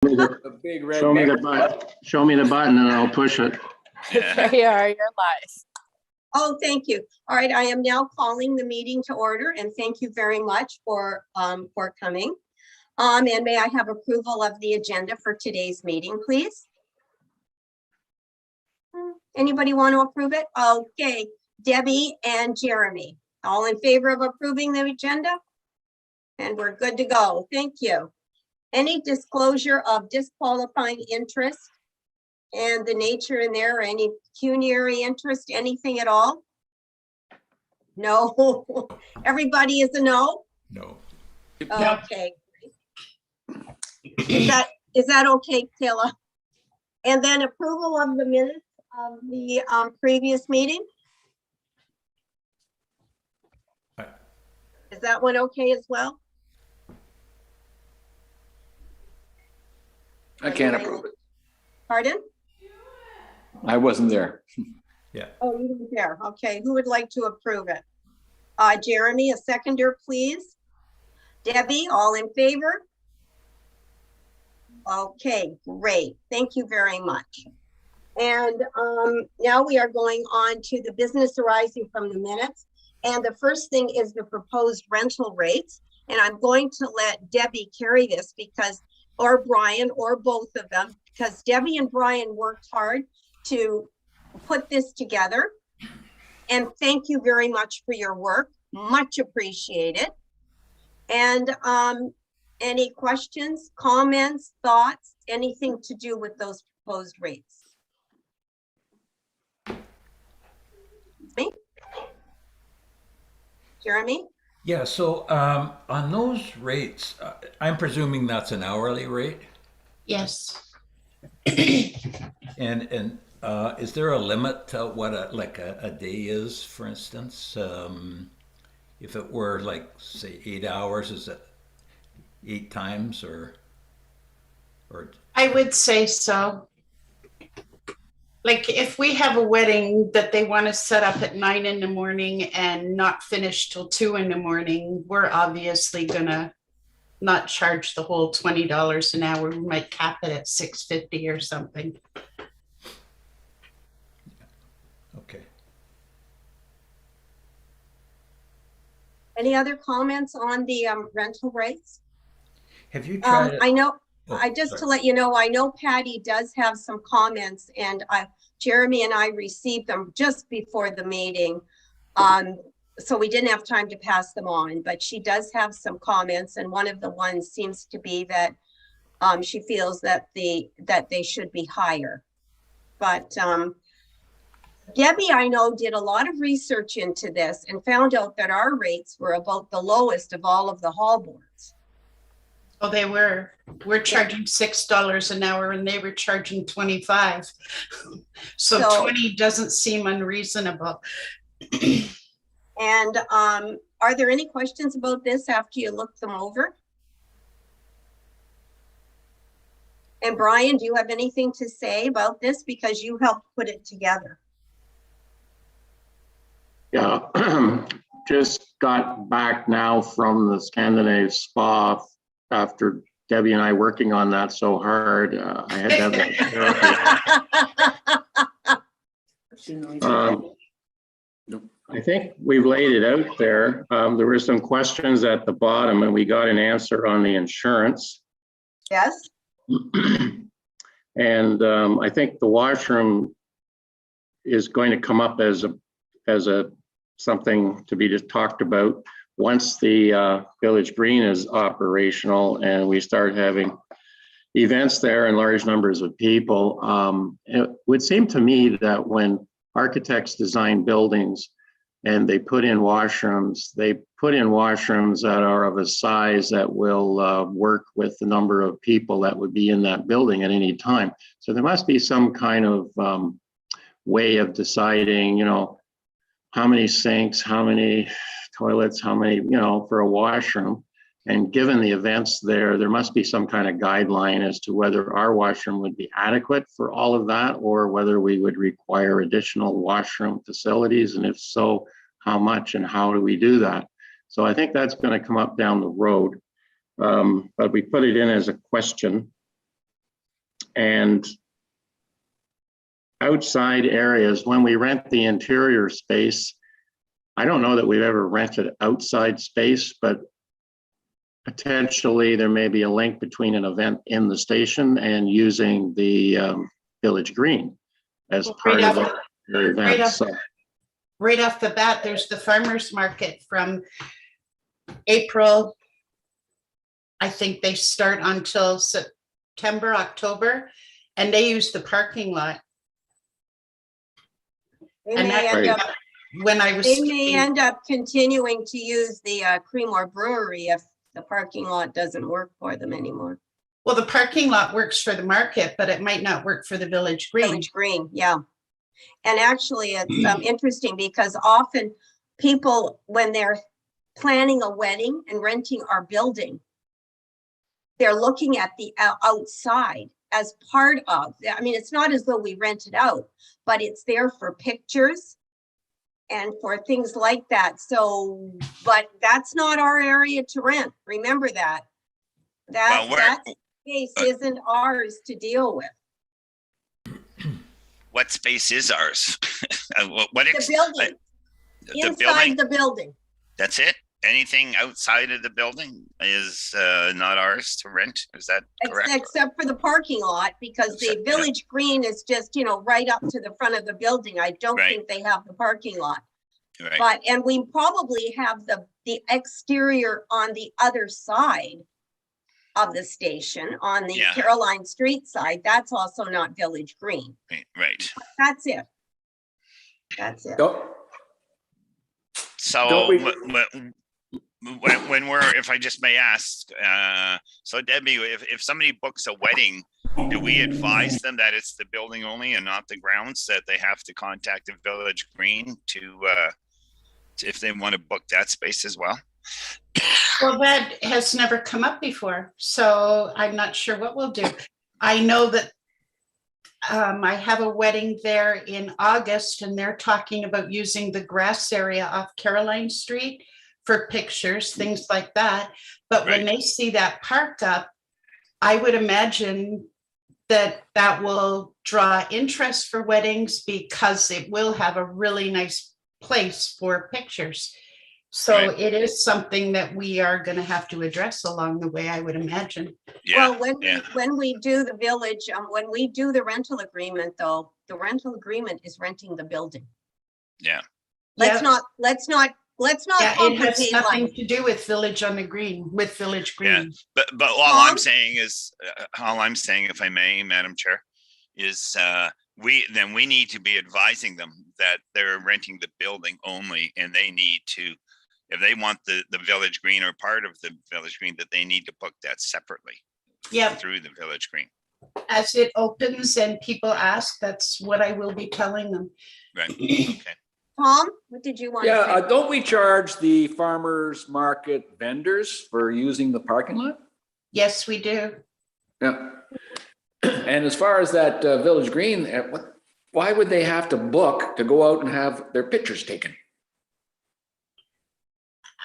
A big red button. Show me the button and I'll push it. There you are, you're live. Oh, thank you. All right, I am now calling the meeting to order, and thank you very much for coming. And may I have approval of the agenda for today's meeting, please? Anybody want to approve it? Okay, Debbie and Jeremy, all in favor of approving the agenda? And we're good to go. Thank you. Any disclosure of disqualifying interest and the nature in there, or any pecuniary interest, anything at all? No. Everybody is a no? No. Okay. Is that okay, Kayla? And then approval of the minutes of the previous meeting? Aye. Is that one okay as well? I can't approve it. Pardon? I wasn't there. Yeah. Oh, you weren't there. Okay, who would like to approve it? Jeremy, a seconder, please. Debbie, all in favor? Okay, great. Thank you very much. And now we are going on to the business arising from the minutes. And the first thing is the proposed rental rates. And I'm going to let Debbie carry this because, or Brian, or both of them, because Debbie and Brian worked hard to put this together. And thank you very much for your work. Much appreciated. And any questions, comments, thoughts, anything to do with those proposed rates? Me? Jeremy? Yeah, so on those rates, I'm presuming that's an hourly rate? Yes. And is there a limit to what a day is, for instance? If it were like, say, 8 hours, is it 8 times or? I would say so. Like if we have a wedding that they want to set up at 9 in the morning and not finish till 2 in the morning, we're obviously gonna not charge the whole $20 an hour. We might cap it at $6.50 or something. Okay. Any other comments on the rental rates? Have you tried? I know, Oh, to sorry. let you know, I know Patty does have some comments, and Jeremy and I received them just before the meeting. So we didn't have time to pass them on, but she does have some comments, and one of the ones seems to be that she feels that they should be higher. But Debbie, I know, did a lot of research into this and found out that our rates were about the lowest of all of the hall boards. Oh, they were. We're charging $6 an hour and they were charging 25. So 20 doesn't seem unreasonable. And are there any questions about this after you look them over? And Brian, do you have anything to say about this because you helped put it together? Yeah, just got back now from the Scandinave Spa after Debbie and I working on that so hard. I had to have that. I think we've laid it out there. There were some questions at the bottom and we got an answer on the insurance. Yes. And I think the washroom is going to come up as a something to be just talked about once the Village Green is operational and we start having events there in large numbers of people. It would seem to me that when architects design buildings and they put in washrooms that are of a size that will work with the number of people that would be in that building at any time. So there must be some kind of way of deciding, you know, how many sinks, how many toilets, how many, you know, for a washroom. And given the events there must be some kind of guideline as to whether our washroom would be adequate for all of that, or whether we would require additional washroom facilities. And if so, how much and how do we do that? So I think that's going to come up down the road. But we put it in as a question. And outside areas, when we rent the interior space, I don't know that we've ever rented outside space, but potentially there may be a link between an event in the station and using the village green as part of the event. Right off the bat, there's the farmer's market from April. I think they start until September, October, and they use the parking lot. They And may that, end up, when I was they may speaking, end up continuing to use the Creemore Brewery if the parking lot doesn't work for them anymore. well, the parking lot works for the market, but it might not work for the village green. Village Green, yeah. And actually, it's interesting because often people, when they're planning a wedding and renting our building, they're looking at the outside as part of, I mean, it's not as though we rent it out, but it's there for pictures and for things like that. So, but that's not our area to rent. Remember that. That space isn't ours to deal with. What space is ours? The building, inside the building. That's it? Anything outside of the building is not ours to rent? Is that correct? Except for the parking lot, because the village green is just, you know, right up to the front of the building. I don't think they have the parking lot. Right. But, and we probably have the exterior on the other side of the station, on the Caroline Street side. That's also not village green. Right. That's it. That's it. So when we're, if I just may ask, so Debbie, if somebody books a wedding, do we advise them that it's the building only and not the grounds, that they have to contact the village green to if they want to book that space as well? Well, that has never come up before, so I'm not sure what we'll do. I know that I have a wedding there in August, and they're talking about using the grass area off Caroline Street for pictures, things like that. But when they see that park up, I would imagine that that will draw interest for weddings because it will have a really nice place for pictures. So it is something that we are going to have to address along the way, I would imagine. Well, when we do the village, when we do the rental agreement, though, the rental agreement is renting the building. Yeah. Let's not it has nothing to do with Village on the Green, with Village Green. Yeah, but all I'm saying is, if I may, Madam Chair, is we need to be advising them that they're renting the building only, and they need to, if they want the village green or part of the village green, that they need to book that separately through the village green. As it opens and people ask, that's what I will be telling them. Right. Okay. Tom, what did you want to say? Don't we charge the farmers market vendors for using the parking lot? Yes, we do. Yeah. And as far as that village green, why would they have to book to go out and have their pictures taken?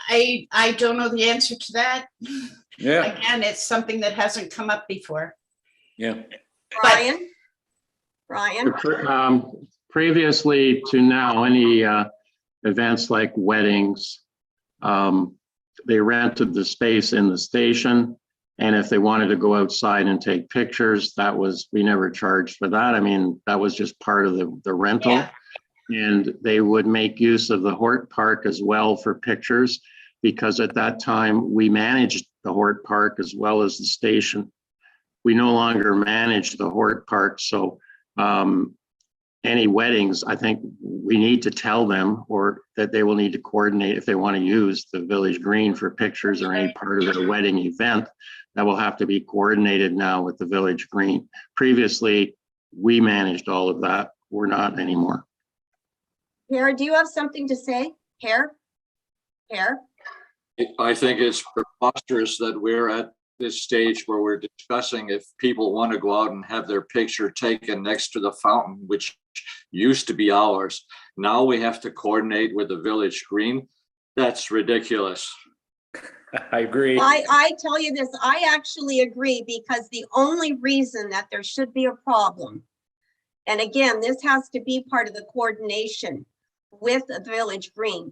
I don't know the answer to that. Yeah. Again, it's something that hasn't come up before. Yeah. Brian? Previously to now, any events like weddings, they rented the space in the station. And if they wanted to go outside and take pictures, we never charged for that. I mean, that was just part of the rental. Yeah. And they would make use of the Hort Park as well for pictures, because at that time we managed the Hort Park as well as the station. We no longer manage the Hort Park. So any weddings, I think we need to tell them, or that they will need to coordinate if they want to use the village green for pictures or any part of their wedding event. That will have to be coordinated now with the village green. Previously, we managed all of that. We're not anymore. Hare, do you have something to say? Hare? I think it's preposterous that we're at this stage where we're discussing if people want to go out and have their picture taken next to the fountain, which used to be ours. Now we have to coordinate with the village green. That's ridiculous. I agree. I tell you this, I actually agree, because the only reason that there should be a problem, and again, this has to be part of the coordination with the Village Green.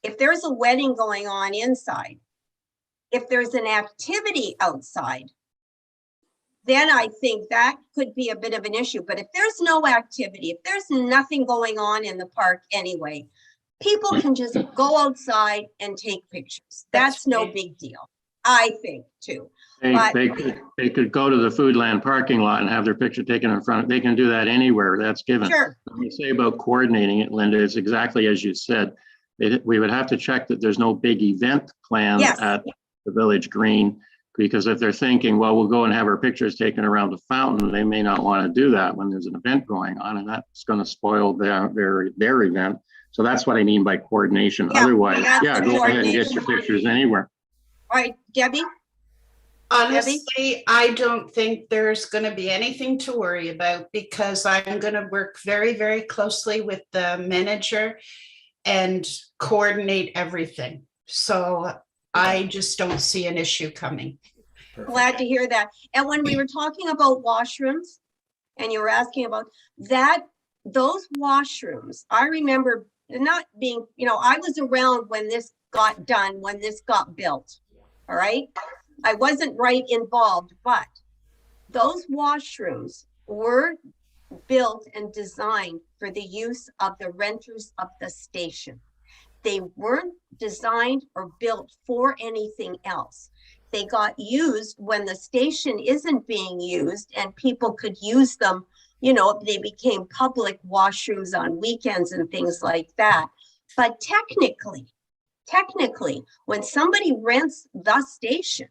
If there's a wedding going on inside, if there's an activity outside, then I think that could be a bit of an issue. But if there's no activity, if there's nothing going on in the park anyway, people can just go outside and take pictures. That's no big deal, I think, too. But- They could go to the Foodland parking lot and have their picture taken in front. They can do that anywhere. That's given. Sure. When you say about coordinating it, Linda, it's exactly as you said. We would have to check that there's no big event planned Yes. at the Village Green, because if they're thinking, well, we'll go and have our pictures taken around the fountain, they may not want to do that when there's an event going on, and that's going to spoil their event. So that's what I mean by coordination. Yeah, Otherwise, that's yeah, the go ahead and get coordination. your pictures anywhere. All right, Debbie? Honestly, I don't think there's going to be anything to worry about, because I'm going to work very, very closely with the manager and coordinate everything. So I just don't see an issue coming. Glad to hear that. And when we were talking about washrooms, and you were asking about that, those washrooms, I remember not being, I was around when this got done, when this got built. All right. I wasn't right involved, but those washrooms were built and designed for the use of the renters of the station. They weren't designed or built for anything else. They got used when the station isn't being used and people could use them. They became public washrooms on weekends and things like that. But technically, when somebody rents the station,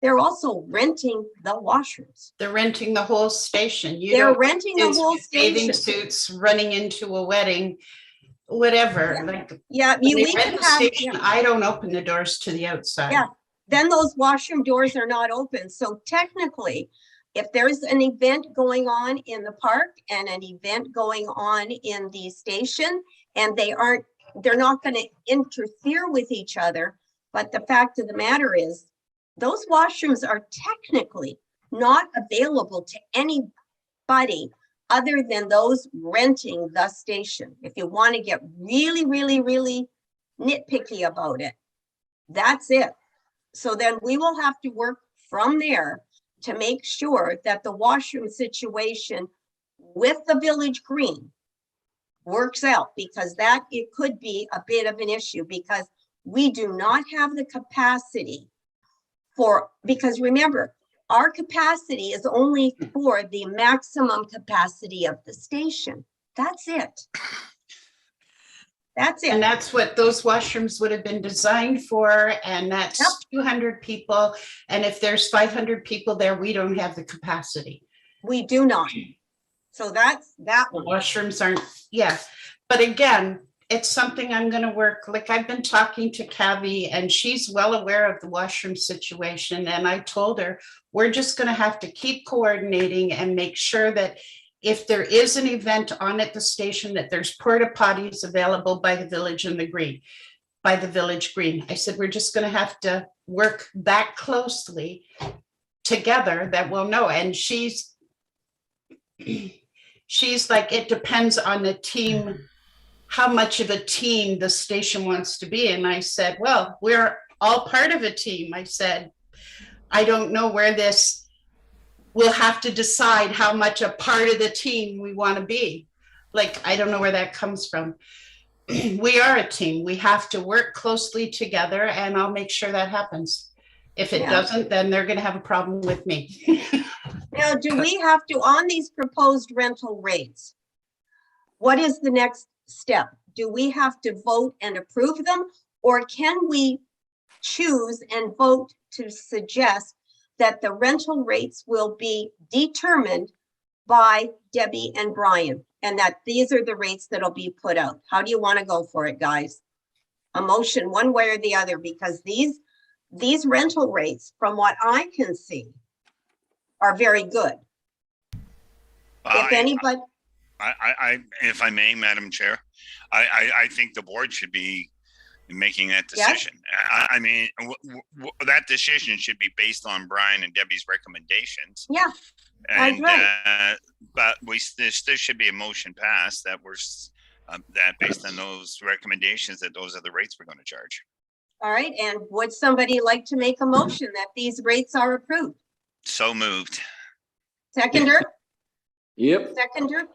they're also renting the washrooms. They're renting the whole station. They're renting the whole Bathing station. suits, running into a wedding, whatever. Yeah, When we they could rent the have. station, I don't open the doors to the outside. Yeah. Then those washroom doors are not open. So technically, if there's an event going on in the park and an event going on in the station, and they're not going to interfere with each other. But the fact of the matter is, those washrooms are technically not available to anybody other than those renting the station. If you want to get really, really, really nitpicky about it, that's it. So then we will have to work from there to make sure that the washroom situation with the Village Green works out, because it could be a bit of an issue, because we do not have the capacity because remember, our capacity is only for the maximum capacity of the station. That's it. That's it. And that's what those washrooms would have been designed for. And that's 200 people. And if there's 500 people there, we don't have the capacity. We do not. So that's that The one. washrooms aren't, yeah. But again, it's something I'm going to work. Like, I've been talking to Cavi and she's well aware of the washroom situation. And I told her, we're just going to have to keep coordinating and make sure that if there is an event on at the station, that there's porta potties available by the Village and the Green, by the Village Green. I said, we're just going to have to work that closely together that we'll know. And she's like, it depends on the team, how much of a team the station wants to be. And I said, well, we're all part of a team. I said, I don't know where this, we'll have to decide how much a part of the team we want to be. Like, I don't know where that comes from. We are a team. We have to work closely together, and I'll make sure that happens. If it doesn't, then they're going to have a problem with me. Now, do we have to, on these proposed rental rates, what is the next step? Do we have to vote and approve them, or can we choose and vote to suggest that the rental rates will be determined by Debbie and Brian, and that these are the rates that'll be put out? How do you want to go for it, guys? A motion one way or the other, because these rental rates, from what I can see, are very good. If anybody, if I may, Madam Chair, I think the board should be in making that Yes. decision. I mean, that decision should be based on Brian and Debbie's recommendations. Yeah, that's And, right. but there still should be a motion passed that that based on those recommendations, that those are the rates we're going to charge. All right, and would somebody like to make a motion that these rates are approved? So moved. Seconder? Yep. Seconder?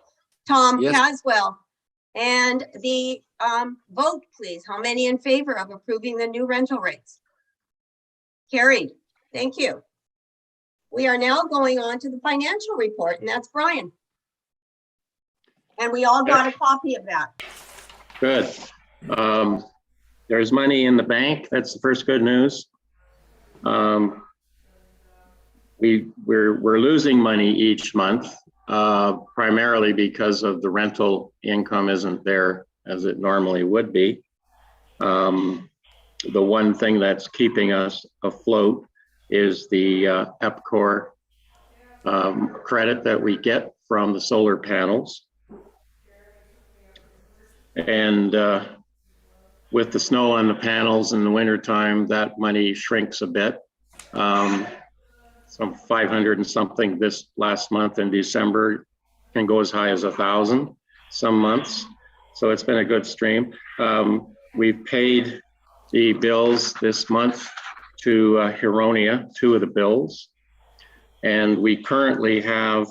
Tom Yes. Caswell. And the vote, please. How many in favor of approving the new rental rates? Carried. Thank you. We are now going on to the financial report, and that's Brian. And we all got a copy of that. Good. There's money in the bank. That's the first good news. We're losing money each month, primarily because of the rental income isn't there as it normally would be. The one thing that's keeping us afloat is the EPCOR credit that we get from the solar panels. And with the snow on the panels in the wintertime, that money shrinks a bit. Some 500 and something this last month in December, can go as high as 1,000 some months. So it's been a good stream. We've paid the bills this month to Huronia, 2 of the bills. And we currently have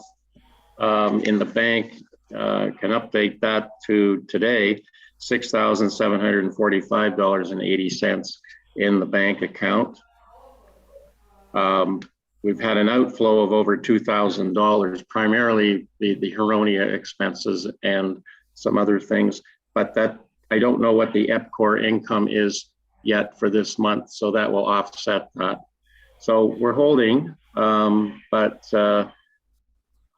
in the bank, can update that to today, $6,745.80 in the bank account. We've had an outflow of over $2,000, primarily the Huronia expenses and some other things, but that I don't know what the EPCOR income is yet for this month, so that will offset that. So we're holding, but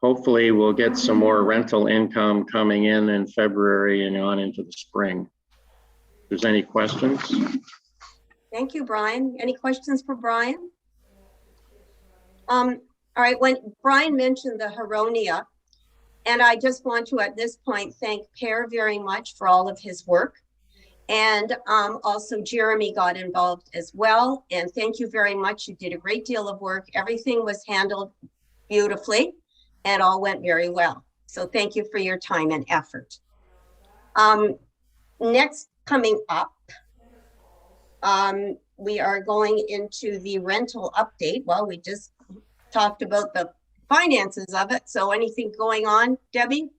hopefully we'll get some more rental income coming in February and on into the spring. If there's any questions? Thank you, Brian. Any questions for Brian? All right, when Brian mentioned the Huronia, and I just want to at this point thank Per very much for all of his work. And also Jeremy got involved as well. And thank you very much. You did a great deal of work. Everything was handled beautifully and all went very well. So thank you for your time and effort. Next coming up, we are going into the rental update. Well, we just talked about the finances of it. So anything going on, Debbie?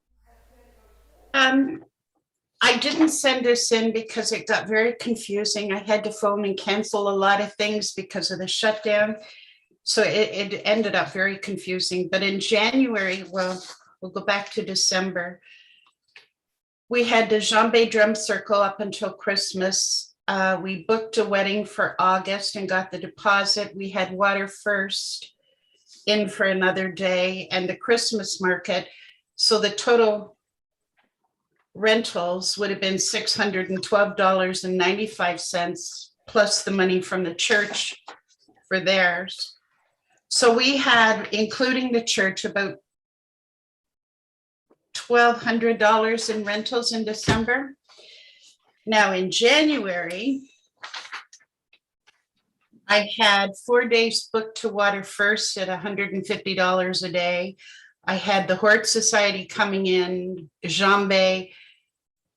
I didn't send this in because it got very confusing. I had to phone and cancel a lot of things because of the shutdown. So it ended up very confusing. But in January, well, we'll go back to December. We had the Jambé Drum Circle up until Christmas. We booked a wedding for August and got the deposit. We had Water First in for another day and the Christmas market. So the total rentals would have been $612.95 plus the money from the church for theirs. So we had, including the church, about $1,200 in rentals in December. Now in January, I had 4 days booked to Water First at $150 a day. I had the Hort Society coming in, Jambé,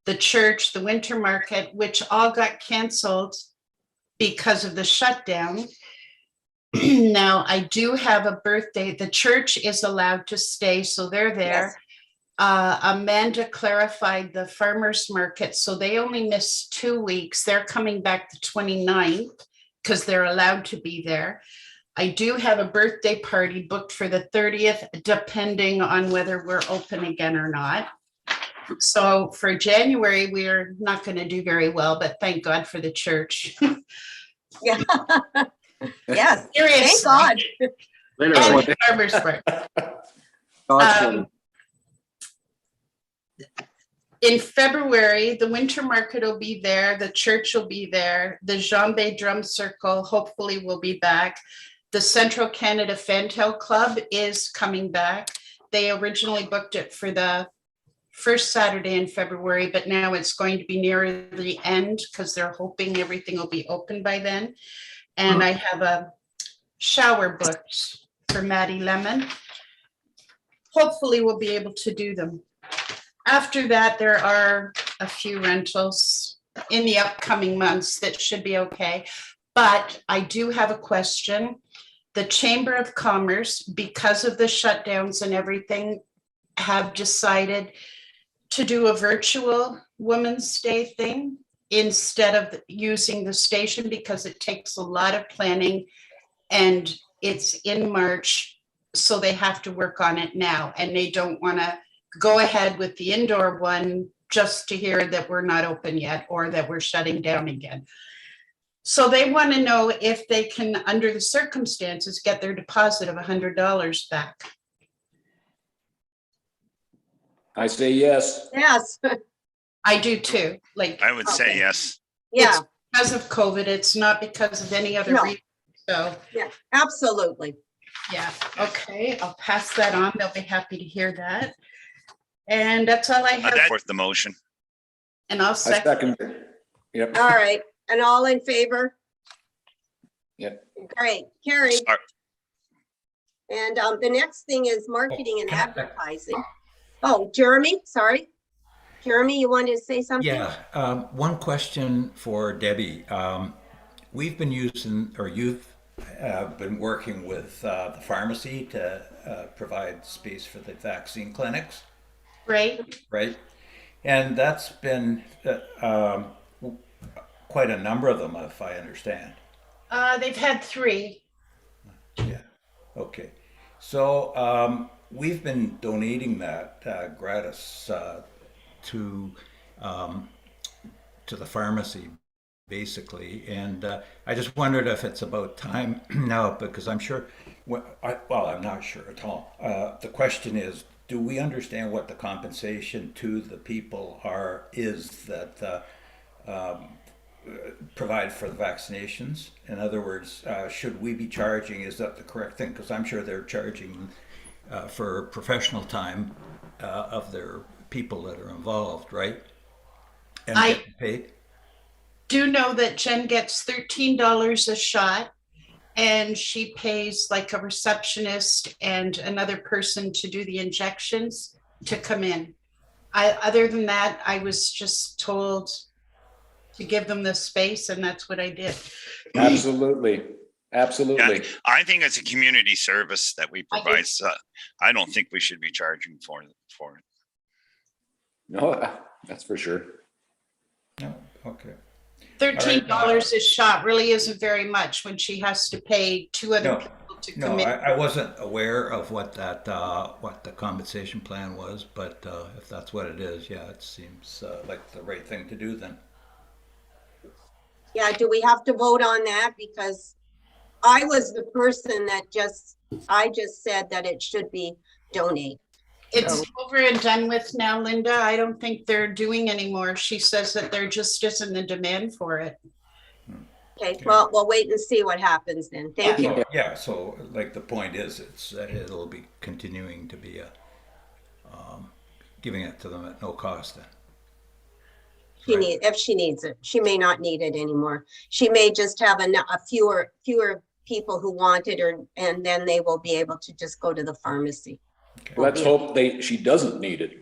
the church, the winter market, which all got canceled because of the shutdown. Now I do have a birthday. The church is allowed to stay, so they're there. Yes. Amanda clarified the farmers market, so they only missed 2 weeks. They're coming back the 29th because they're allowed to be there. I do have a birthday party booked for the 30th, depending on whether we're open again or not. So for January, we're not going to do very well, but thank God for the church. Yeah. Yes. Seriously. Thank God. Literally. And farmers market. In February, the winter market will be there. The church will be there. The Jambé Drum Circle hopefully will be back. The Central Canada Fantail Club is coming back. They originally booked it for the first Saturday in February, but now it's going to be near the end because they're hoping everything will be open by then. And I have a shower booked for Maddie Lemon. Hopefully we'll be able to do them. After that, there are a few rentals in the upcoming months that should be okay. But I do have a question. The Chamber of Commerce, because of the shutdowns and everything, have decided to do a virtual Women's Day thing instead of using the station because it takes a lot of planning and it's in March, so they have to work on it now and they don't want to go ahead with the indoor one just to hear that we're not open yet or that we're shutting down again. So they want to know if they can, under the circumstances, get their deposit of $100 back. I say yes. Yes, I do too. Like, I would say Okay. yes. yeah, it's because of COVID. It's not because of any other No. reason. So, yeah, absolutely. yeah. Okay, I'll pass that on. They'll be happy to hear that. And that's all I have. That's worth the motion. And I'll I second. second it. Yep. All right, and all in favor? Yep. Great, carried. Sorry. And the next thing is marketing and can I- advertising. Oh, Jeremy, sorry. Jeremy, you wanted to say something? Yeah, one question for Debbie. We've been using, or you've been working with the pharmacy to provide space for the vaccine clinics, Right? right? And that's been quite a number of them, if I understand. They've had 3. Yeah, okay. So we've been donating that gratis to the pharmacy, basically. And I just wondered if it's about time now, because I'm sure, well, I'm not sure at all. The question is, do we understand what the compensation to the people is that provide for the vaccinations? In other words, should we be charging, is that the correct thing? Because I'm sure they're charging for professional time of their people that are involved, right? And I- get paid? Do know that Jen gets $13 a shot and she pays like a receptionist and another person to do the injections to come in. Other than that, I was just told to give them the space and that's what I did. Absolutely. Absolutely. I think it's a community service that we I do. provide. So I don't think we should be charging for it. No, that's for sure. No, okay. $13 a shot really isn't very much when she has to pay 2 other No, people to No, come in. I wasn't aware of what that what the compensation plan was, but if that's what it is, yeah, it seems like the right thing to do then. Yeah, do we have to vote on that? Because I was the person that I just said that it should be donate. It's So- over and done with now, Linda. I don't think they're doing anymore. She says that there just isn't a demand for it. Okay, well, we'll wait and see what happens then. Thank you. Well, yeah, so like the point is, it'll be continuing to be giving it to them at no cost then. If she needs it, she may not need it anymore. She may just have a fewer people who want it, and then they will be able to just go to the pharmacy. Let's hope she doesn't need it.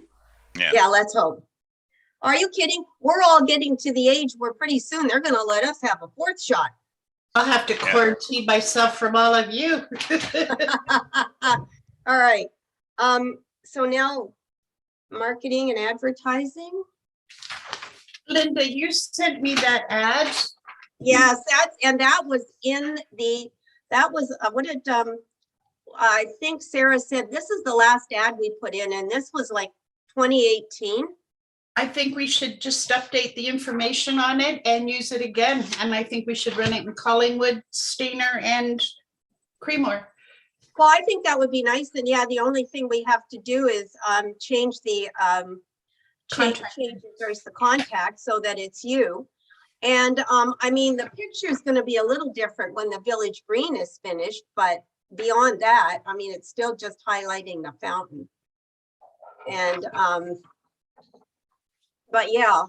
Yeah, let's hope. Are you kidding? We're all getting to the age where pretty soon they're gonna let us have a 4th shot. I'll have to quarantine myself from all of you. All right. So now marketing and advertising. Linda, you sent me that ad. Yes, that was what did I think Sarah said, this is the last ad we put in, and this was like 2018. I think we should just update the information on it and use it again. And I think we should run it in Collingwood, Steiner, and Creemore. Well, I think that would be nice. And yeah, the only thing we have to do is change the Contact. there's the contact so that it's you. And I mean, the picture is going to be a little different when the village green is finished, but beyond that, I mean, it's still just highlighting the fountain. And But yeah,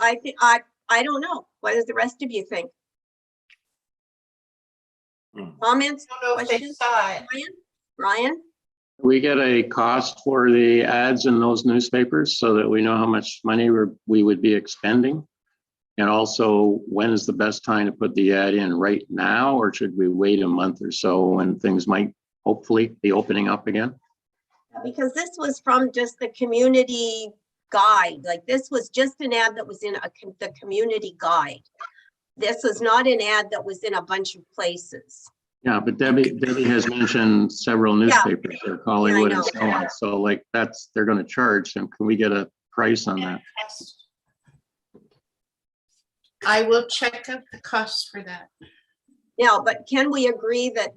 I think, I don't know. What does the rest of you think? Comments, I don't know if they questions? saw it. Ryan? We get a cost for the ads in those newspapers so that we know how much money we would be expending. And also, when is the best time to put the ad in, right now, or should we wait a month or so when things might hopefully be opening up again? Because this was from just the community guide. Like, this was just an ad that was in the community guide. This was not an ad that was in a bunch of places. Yeah, but Debbie has mentioned several newspapers, or Hollywood and so on. So like they're going to charge them. Can we get a price on that? I will check out the costs for that. Yeah, but can we agree that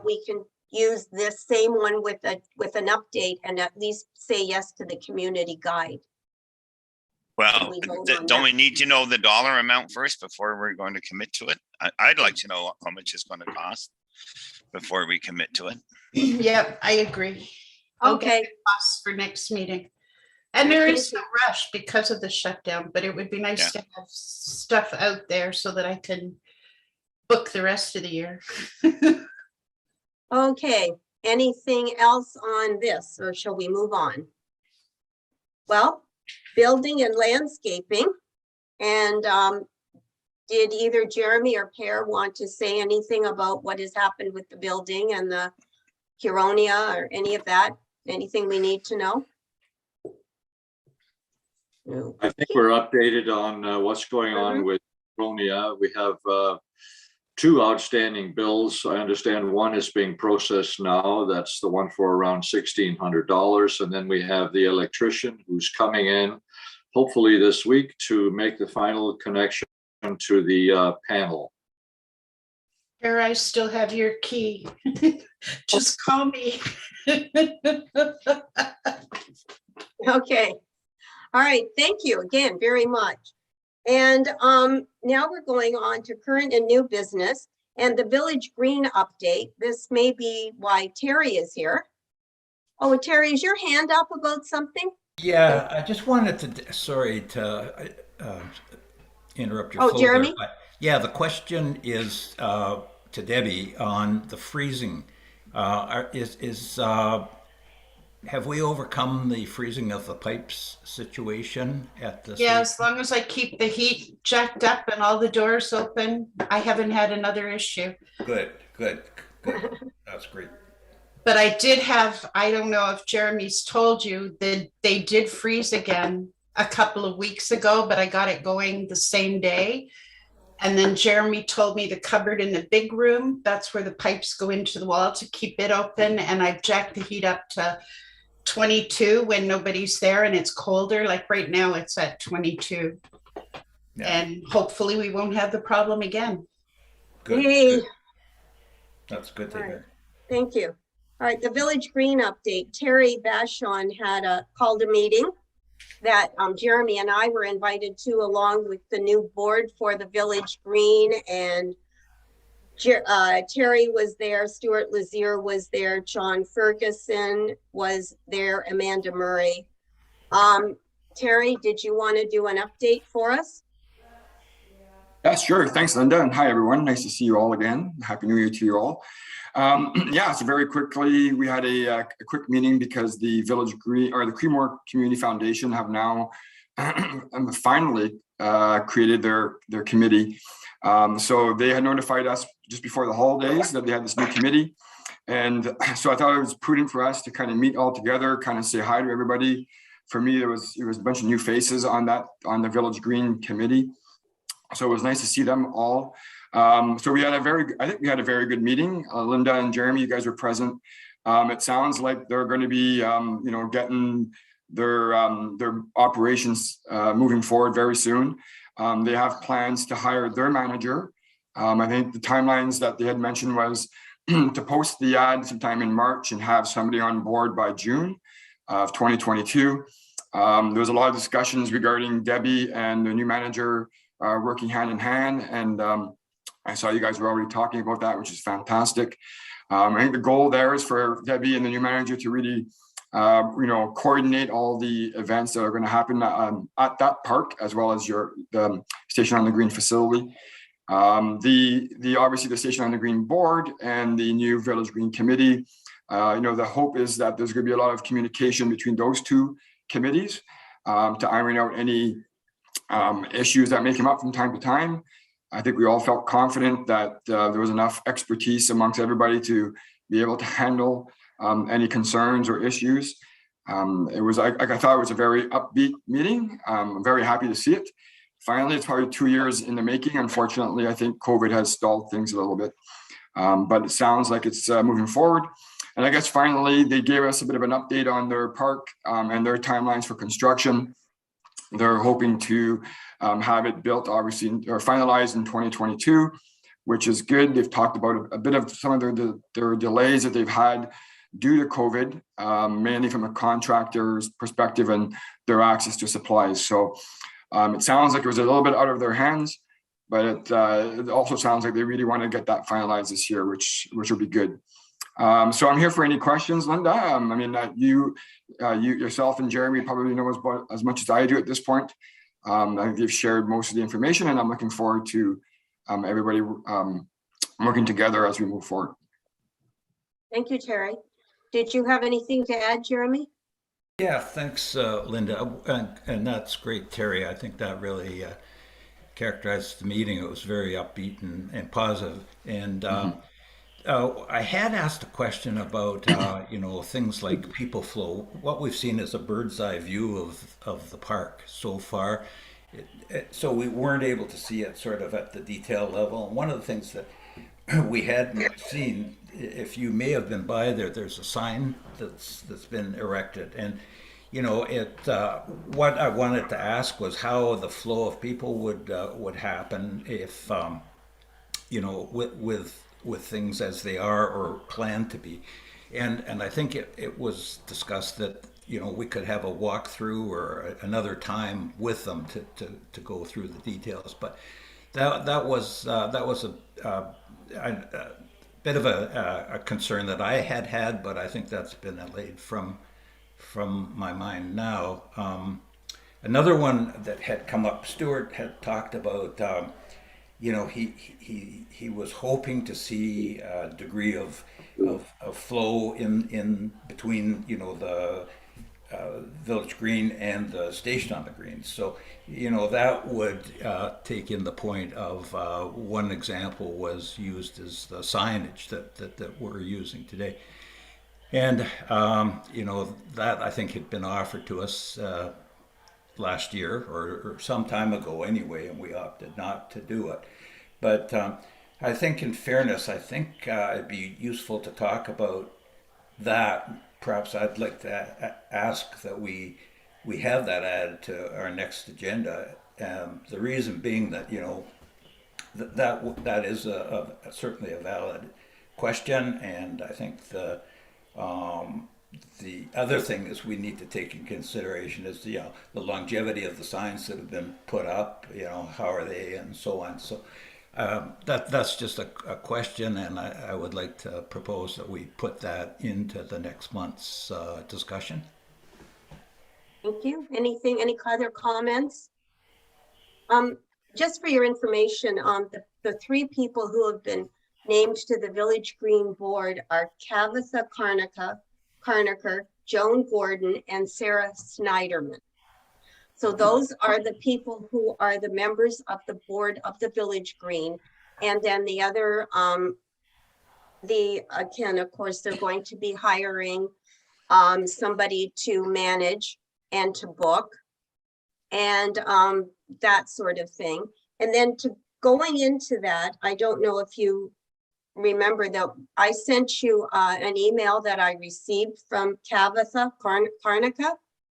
we can use this same one with an update and at least say yes to the community guide? Well, We vote on don't that. we need to know the dollar amount first before we're going to commit to it? I'd like to know how much it's going to cost before we commit to it. Yep, I agree. I'll get Okay, the costs for next meeting. And there is Thank no rush because of the shutdown, but it would be nice to have stuff out there so that I can book the rest of the year. okay. Anything else on this, or shall we move on? Well, building and landscaping. And did either Jeremy or Per want to say anything about what has happened with the building and the Huronia or any of that? Anything we need to know? No. I think we're updated on what's going on with Ronia. We have two outstanding bills. I understand one is being processed now. That's the one for around $1,600. And then we have the electrician who's coming in, hopefully this week, to make the final connection to the panel. Here, I still have your key. Just call me. Okay. All right. Thank you again very much. And now we're going on to current and new business and the Village Green update. This may be why Terry is here. Oh, Terry, is your hand up about something? Yeah, I just wanted to, sorry to interrupt your flow Jeremy? there, but yeah, the question is to Debbie on the freezing. Have we overcome the freezing of the pipes situation at this? Yeah, as long as I keep the heat jacked up and all the doors open, I haven't had another issue. Good. That's great. But I did have, I don't know if Jeremy's told you, that they did freeze again a couple of weeks ago, but I got it going the same day. And then Jeremy told me the cupboard in the big room, that's where the pipes go into the wall to keep it open. And I've jacked the heat up to 22 when nobody's there and it's colder. Like right now it's at 22. Yeah. And hopefully we won't have the problem again. Good. Yay. Good. That's good to hear. Thank you. All right, the Village Green update. Terry Vachon had called a meeting that Jeremy and I were invited to, along with the new board for the Village Green, and Terry was there, Stuart Lazier was there, John Ferguson was there, Amanda Murray. Terry, did you want to do an update for us? Yeah, sure. Thanks, Linda. And hi, everyone. Nice to see you all again. Happy New Year to you all. Yeah, so very quickly, we had a quick meeting because the Village Green, or the Creemore Community Foundation, have now finally created their committee. So they had notified us just before the holidays that they had this new committee. And so I thought it was prudent for us to kind of meet all together, kind of say hi to everybody. For me, it was a bunch of new faces on the Village Green committee. So it was nice to see them all. So we had I think we had a very good meeting. Linda and Jeremy, you guys were present. It sounds like they're going to be, getting their operations moving forward very soon. They have plans to hire their manager. I think the timelines that they had mentioned was to post the ad sometime in March and have somebody on board by June of 2022. There was a lot of discussions regarding Debbie and the new manager working hand in hand. And I saw you guys were already talking about that, which is fantastic. I think the goal there is for Debbie and the new manager to really coordinate all the events that are going to happen at that park, as well as the Station on the Green facility. Obviously the Station on the Green board and the new Village Green committee. The hope is that there's going to be a lot of communication between those two committees to iron out any issues that may come up from time to time. I think we all felt confident that there was enough expertise amongst everybody to be able to handle any concerns or issues. I thought it was a very upbeat meeting. I'm very happy to see it. Finally, it's probably 2 years in the making. Unfortunately, I think COVID has stalled things a little bit, but it sounds like it's moving forward. And I guess finally, they gave us a bit of an update on their park and their timelines for construction. They're hoping to have it built, obviously, or finalized in 2022, which is good. They've talked about a bit of some of their delays that they've had due to COVID, mainly from a contractor's perspective and their access to supplies. So it sounds like it was a little bit out of their hands, but it also sounds like they really want to get that finalized this year, which will be good. So I'm here for any questions, Linda. You yourself and Jeremy probably know as much as I do at this point. I think they've shared most of the information, and I'm looking forward to everybody working together as we move forward. Thank you, Terry. Did you have anything to add, Jeremy? Yeah, thanks, Linda. And that's great, Terry. I think that really characterized the meeting. It was very upbeat and positive. And I had asked a question about, things like people flow. What we've seen is a bird's eye view of the park so far. So we weren't able to see it sort of at the detail level. And one of the things that we hadn't seen, if you may have been by there, there's a sign that's been erected. And, what I wanted to ask was how the flow of people would happen if, with things as they are or planned to be. And I think it was discussed that, we could have a walkthrough or another time with them to go through the details. But that was a bit of a concern that I had, but I think that's been allayed from my mind now. Another one that had come up, Stuart had talked about, he was hoping to see a degree of flow in between, the Village Green and the Station on the Green. So, that would take in the point of one example was used as the signage that we're using today. And, that I think had been offered to us last year or some time ago anyway, and we opted not to do it. But I think in fairness, it'd be useful to talk about that. Perhaps I'd like to ask that we have that added to our next agenda. The reason being that, that is certainly a valid question. And I think the other thing is we need to take in consideration is the longevity of the signs that have been put up, how are they and so on. So that's just a question, and I would like to propose that we put that into the next month's discussion. Thank you. Any other comments? Just for your information, the three people who have been named to the Village Green Board are Kavitha Carniker, Joan Gordon, and Sarah Snyderman. So those are the people who are the members of the board of the Village Green. And then the other, again, of course, they're going to be hiring somebody to manage and to book and that sort of thing. And then going into that, I don't know if you remember that I sent you an email that I received from Kavitha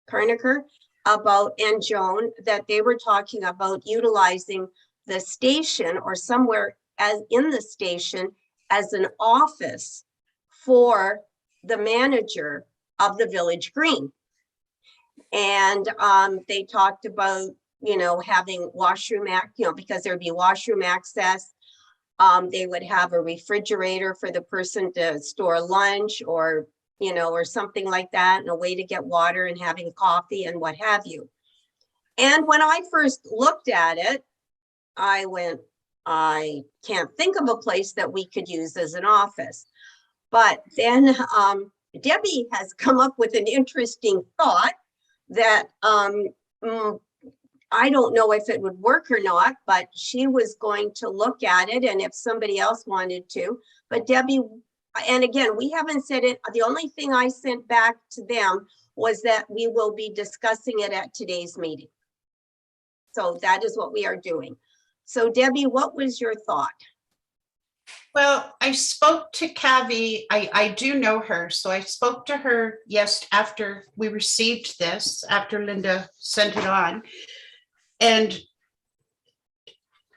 Carniker about, and Joan, that they were talking about utilizing the station or somewhere as in the station as an office for the manager of the Village Green. And they talked about, having washroom, because there'd be washroom access. They would have a refrigerator for the person to store lunch or, or something like that, and a way to get water and having coffee and what have you. And when I first looked at it, I went, I can't think of a place that we could use as an office. But then Debbie has come up with an interesting thought that I don't know if it would work or not, but she was going to look at it, and if somebody else wanted to. But Debbie, and again, we haven't said it. The only thing I sent back to them was that we will be discussing it at today's meeting. So that is what we are doing. So Debbie, what was your thought? Well, I spoke to Cavi. I do know her. So I spoke to her, yes, after we received this, after Linda sent it on. And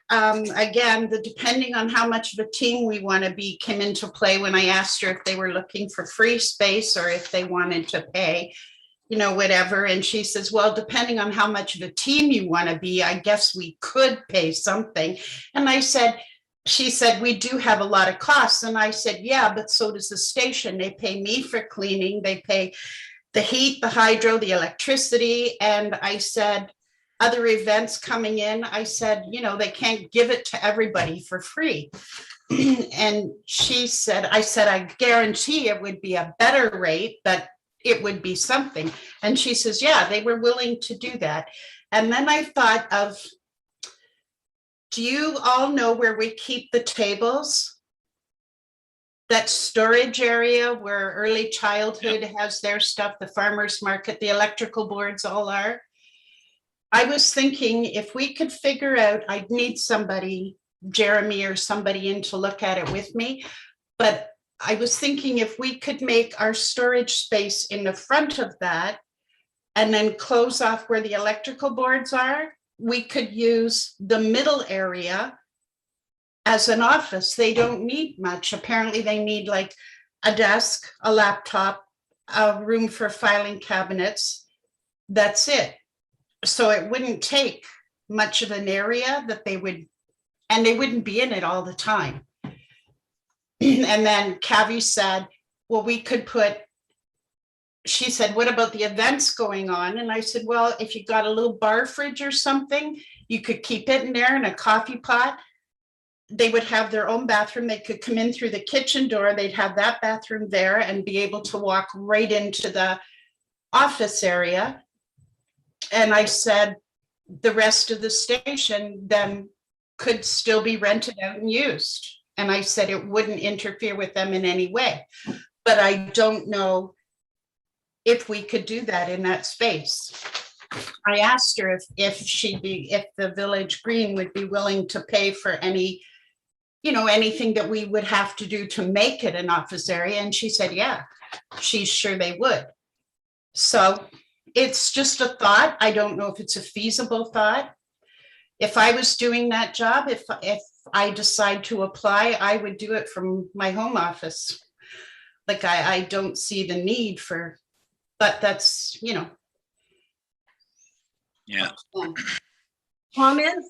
again, depending on how much of a team we want to be came into play when I asked her if they were looking for free space or if they wanted to pay, whatever. And she says, well, depending on how much of a team you want to be, I guess we could pay something. And she said, we do have a lot of costs. And I said, yeah, but so does the station. They pay me for cleaning. They pay the heat, the hydro, the electricity. And I said, other events coming in, I said, they can't give it to everybody for free. And she said, I guarantee it would be a better rate, but it would be something. And she says, yeah, they were willing to do that. And then I thought of, do you all know where we keep the tables? That storage area where early childhood has their stuff, the farmer's market, the electrical boards all are. I was thinking if we could figure out, I'd need somebody, Jeremy or somebody in to look at it with me. But I was thinking if we could make our storage space in the front of that and then close off where the electrical boards are, we could use the middle area as an office. They don't need much. Apparently they need like a desk, a laptop, a room for filing cabinets. That's it. So it wouldn't take much of an area that they wouldn't be in it all the time. And then Cavi said, well, we could she said, what about the events going on? And I said, well, if you got a little bar fridge or something, you could keep it in there and a coffee pot. They would have their own bathroom. They could come in through the kitchen door. They'd have that bathroom there and be able to walk right into the office area. And I said, the rest of the station then could still be rented out and used. And I said, it wouldn't interfere with them in any way. But I don't know if we could do that in that space. I asked her if the Village Green would be willing to pay for any, anything that we would have to do to make it an office area. And she said, yeah, she's sure they would. So it's just a thought. I don't know if it's a feasible thought. If I was doing that job, if I decide to apply, I would do it from my home office. Like I don't see the need for, but that's, Yeah. Comments?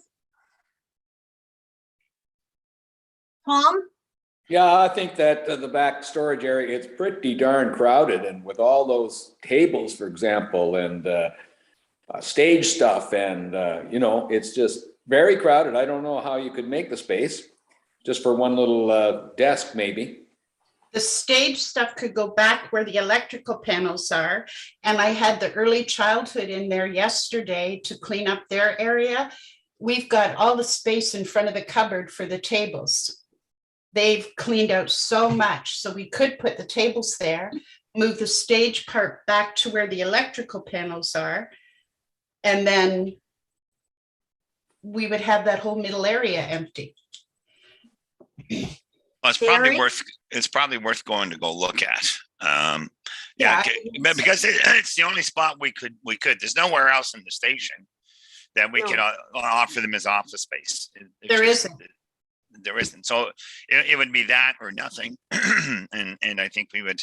Tom? Yeah, I think that the back storage area, it's pretty darn crowded, and with all those tables, for example, and stage stuff, and it's just very crowded. I don't know how you could make the space just for one little desk, maybe. The stage stuff could go back where the electrical panels are. And I had the early childhood in there yesterday to clean up their area. We've got all the space in front of the cupboard for the tables. They've cleaned out so much. So we could put the tables there, move the stage part back to where the electrical panels are. And then we would have that whole middle area empty. Well, it's probably worth going to go look at. Because it's the only spot we could. There's nowhere else in the station that we could offer them as office space. There isn't. So it would be that or nothing. and I think we would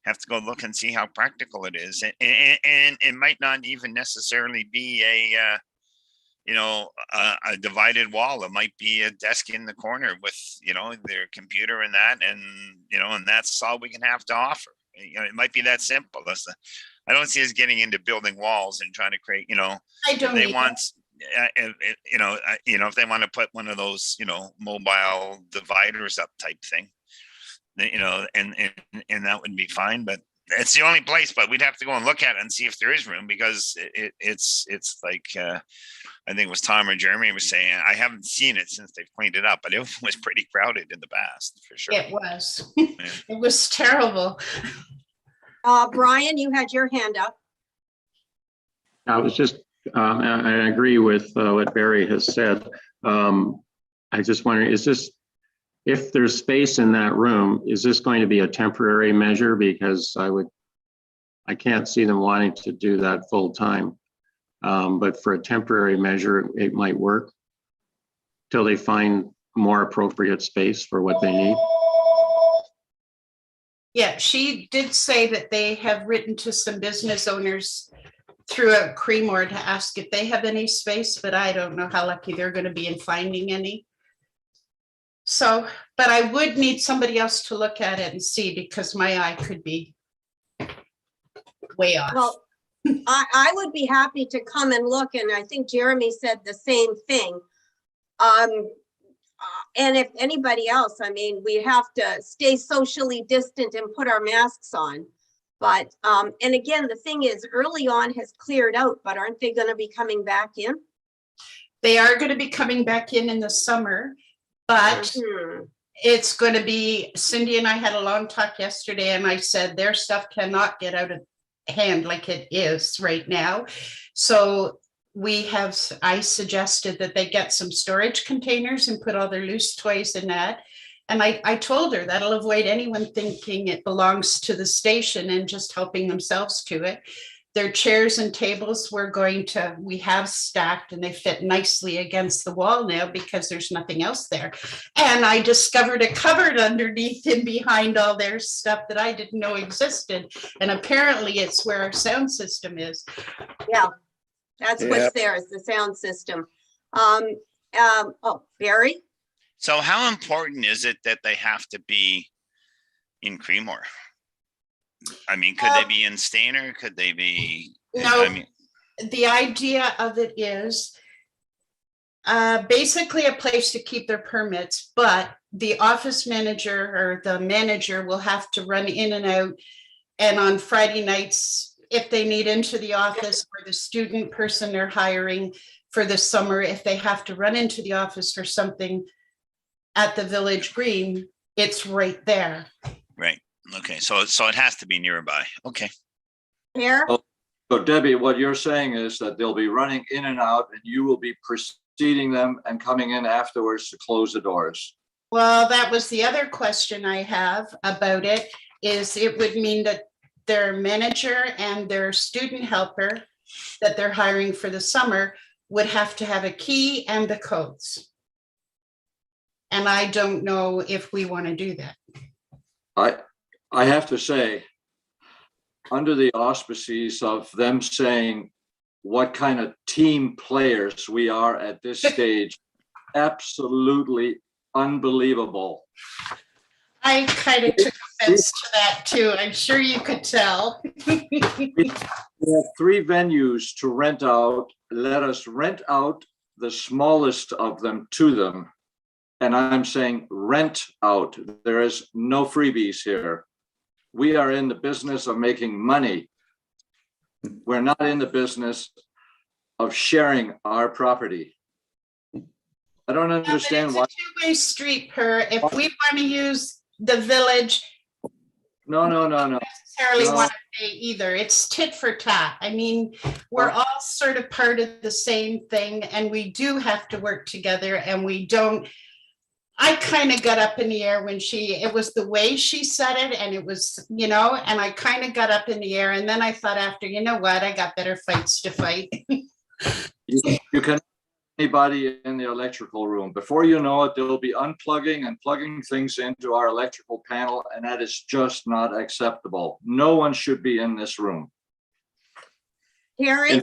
have to go look and see how practical it is. And it might not even necessarily be a divided wall. It might be a desk in the corner with, their computer and that, and that's all we can have to offer. You know, it might be that simple. I don't see us getting into building walls and trying to create, you know, I don't they either. want, if they want to put one of those, you know, mobile dividers up type thing, you know, and that would be fine, but it's the only place, but we'd have to go and look at it and see if there is room, because it's like, I think it was Tom or Jeremy was saying, I haven't seen it since they've cleaned it up, but it was pretty crowded in the past, for sure. It was. It was terrible. Brian, you had your hand up. I was just, I agree with what Barry has said. I just wonder, is this, if there's space in that room, is this going to be a temporary measure? Because I can't see them wanting to do that full time. But for a temporary measure, it might work till they find more appropriate space for what they need. Yeah, she did say that they have written to some business owners throughout Creemore to ask if they have any space, but I don't know how lucky they're going to be in finding any. So, but I would need somebody else to look at it and see, because my eye could be way off. Well, I would be happy to come and look, and I think Jeremy said the same thing. And if anybody else, I mean, we have to stay socially distant and put our masks on. But, and again, the thing is, early on has cleared out, but aren't they going to be coming back in? They are going to be coming back in the summer, but it's going to be, Cindy and I had a long talk yesterday, and I said their stuff cannot get out of hand like it is right now. So I suggested that they get some storage containers and put all their loose toys in that. And I told her that'll avoid anyone thinking it belongs to the station and just helping themselves to it. Their chairs and tables we have stacked, and they fit nicely against the wall now because there's nothing else there. And I discovered a cupboard underneath and behind all their stuff that I didn't know existed. And apparently it's where our sound system is. Yeah, that's what's there, is the sound system. Oh, Barry? So how important is it that they have to be in Creemore? I mean, could they be in Stainer? Could they be? No, I mean, the idea of it is basically a place to keep their permits, but the office manager or the manager will have to run in and out. And on Friday nights, if they need into the office, or the student person they're hiring for the summer, if they have to run into the office for something at the Village Green, it's right there. right. Okay. So it has to be nearby. Okay. Here? So Debbie, what you're saying is that they'll be running in and out, and you will be preceding them and coming in afterwards to close the doors. Well, that was the other question I have about it, is it would mean that their manager and their student helper that they're hiring for the summer would have to have a key and the codes. And I don't know if we want to do that. I have to say, under the auspices of them saying what kind of team players we are at this stage, absolutely unbelievable. I kind of took offense to that too. I'm sure you could tell. We have 3 venues to rent out. Let us rent out the smallest of them to them. And I'm saying rent out. There is no freebies here. We are in the business of making money. We're not in the business of sharing our property. I don't understand why. It's a two-way street, Per. If we want to use the village, No. necessarily No. want to pay either. It's tit for tat. I mean, we're all sort of part of the same thing, and we do have to work together, and we don't. I kind of got up in the air when it was the way she said it, and it was, and I kind of got up in the air, and then I thought after, you know what, I got better fights to fight. You can anybody in the electrical room. Before you know it, they'll be unplugging and plugging things into our electrical panel, and that is just not acceptable. No one should be in this room. Harry?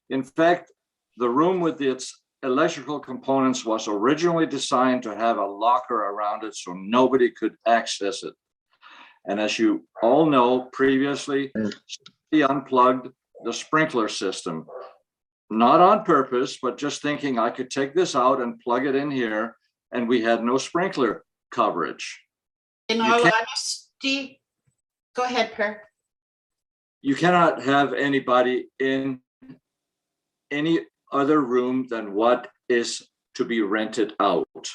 In fact, the room with its electrical components was originally designed to have a locker around it so nobody could access it. And as you all know, previously, he unplugged the sprinkler system. Not on purpose, but just thinking I could take this out and plug it in here, and we had no sprinkler coverage. In You all can't- honesty, go ahead, Per. You cannot have anybody in any other room than what is to be rented out.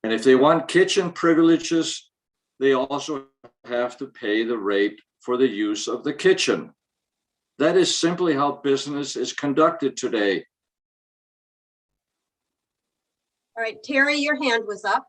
And if they want kitchen privileges, they also have to pay the rate for the use of the kitchen. That is simply how business is conducted today. All right, Terry, your hand was up.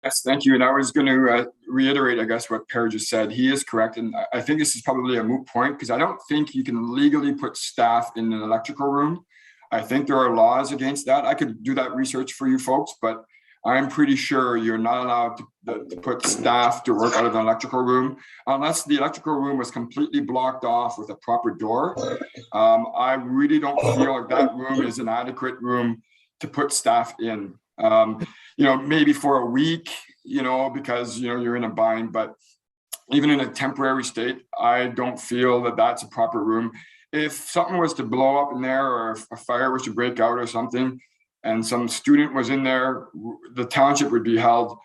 Yes, thank you. And I was going to reiterate, I guess, what Per just said. He is correct. And I think this is probably a moot point because I don't think you can legally put staff in an electrical room. I think there are laws against that. I could do that research for you folks, but I'm pretty sure you're not allowed to put staff to work out of an electrical room unless the electrical room was completely blocked off with a proper door. I really don't feel like that room is an adequate room to put staff in. Maybe for a week, because, you're in a bind, but even in a temporary state, I don't feel that that's a proper room. If something was to blow up in there or if a fire was to break out or something, and some student was in there, the township would be held,